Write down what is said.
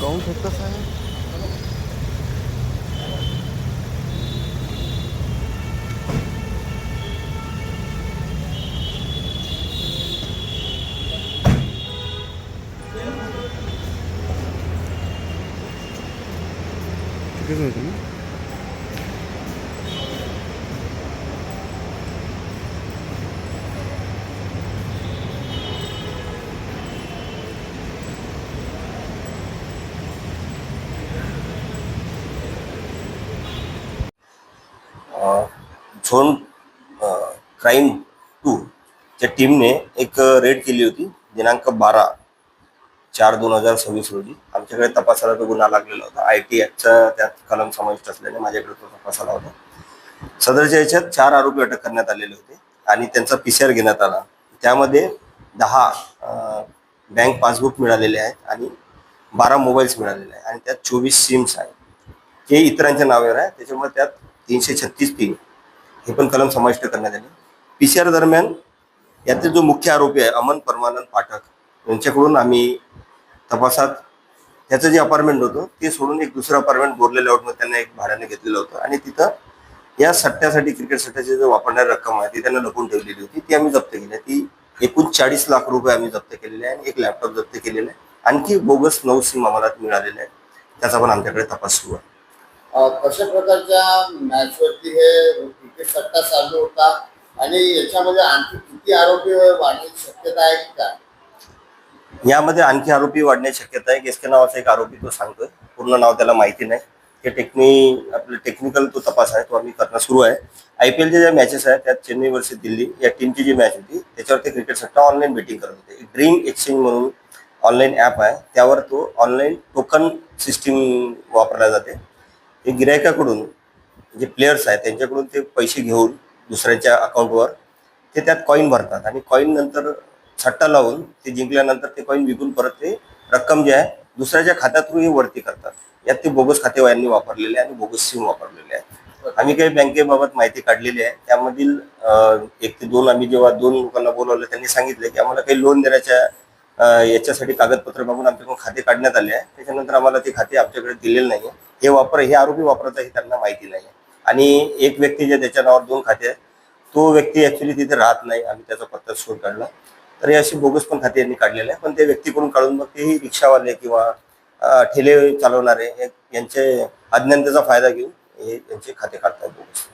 पाहू शकता साहेब. किती होते ना? झोन क्राईम 2 च्या टीमने एक रेड केली होती दिनांक 12/4/2026 रोजी. आमच्याकडे तपासाला तो गुन्हा लागलेला होता. IT ॲक्टचा त्यात कलम समाविष्ट असल्याने माझ्याकडे तो तपास आला होता. सदरच्या याच्यात 4 आरोपी अटक करण्यात आलेले होते आणि त्यांचा PCR घेण्यात आला. त्यामध्ये 10 बँक पासबुक मिळालेले आहेत आणि 12 मोबाईल्स मिळालेले आहेत आणि त्यात 24 सिम्स आहेत. हे इतरांच्या नावावर आहे, त्याच्यामुळे त्यात 336(3) हे पण कलम समाविष्ट करण्यात आले. PCR दरम्यान यातील जो मुख्य आरोपी आहे अमन परमानंद पाठक यांच्याकडून आम्ही तपासात त्याचं जे अपार्टमेंट होतं ते सोडून एक दुसरं अपार्टमेंट बोरले लेआउटमध्ये त्यांना एक भाड्याने घेतलेलं होतं आणि तिथं या सट्ट्यासाठी क्रिकेट सट्ट्याची जो वापरणारी रक्कम आहे ती त्यांना लपून ठेवलेली होती. ती आम्ही जप्त केली. ती एकूण 40 लाख रुपये आम्ही जप्त केलेले आहे आणि एक लॅपटॉप जप्त केलेला आहे. आणखी बोगस 9 सिम आम्हाला मिळालेले आहेत. त्याचा पण आमच्याकडे तपास सुरू आहे. कशा प्रकारच्या मॅचवरती हे क्रिकेट सट्टा चालू होता आणि याच्यामध्ये आणखी किती आरोपी वाढण्याची शक्यता आहे की काय? यामध्ये आणखी आरोपी वाढण्याची शक्यता आहे. एसके नावाचा एक आरोपी तो सांगतोय, पूर्ण नाव त्याला माहिती नाही. ते आपलं टेक्निकल तो तपास आहे तो आम्ही करणं सुरू आहे. IPLच्या ज्या मॅचेस आहेत त्यात चेन्नई वर्सेस दिल्ली या टीमची जी मॅच होती त्याच्यावर ते क्रिकेट सट्टा ऑनलाईन बेटिंग करत होते. ड्रीम एक्सचेंज म्हणून ऑनलाईन ॲप आहे, त्यावर तो ऑनलाईन टोकन सिस्टीम वापरला जाते. ते गिरायकाकडून जे प्लेयर्स आहेत त्यांच्याकडून ते पैसे घेऊन दुसऱ्याच्या अकाउंटवर ते त्यात कॉईन भरतात आणि कॉईन नंतर सट्टा लावून ते जिंकल्यानंतर ते कॉईन विकून परत ते रक्कम जी आहे दुसऱ्याच्या खात्यात थ्रू वरती करतात. यात ते बोगस खातेवाल्यांनी वापरलेले आणि बोगस सिम वापरलेले आहेत. आम्ही काही बँकेबाबत माहिती काढलेली आहे. त्यामधील 1 ते 2 आम्ही जेव्हा 2 लोकांना बोलवलं त्यांनी सांगितलं की आम्हाला काही लोन देण्याच्या याच्यासाठी कागदपत्र बघून आमच्याकडून खाते काढण्यात आले आहे. त्याच्यानंतर आम्हाला ते खाते आमच्याकडे दिलेले नाही. हे आरोपी वापरत आहे त्यांना माहिती नाही. आणि एक व्यक्ती जे त्याच्या नावावर 2 खाते आहेत तो व्यक्ती ऍक्च्युली तिथे राहत नाही. आम्ही त्याचा पत्ता शोध काढला तर अशी बोगस पण खाते यांनी काढलेले आहे. पण ते व्यक्तीकडून काढून मग तेही रिक्षावाले किंवा ठेले चालवणारे यांचे अज्ञानतेचा फायदा घेऊन हे यांचे खाते काढतात बोगस.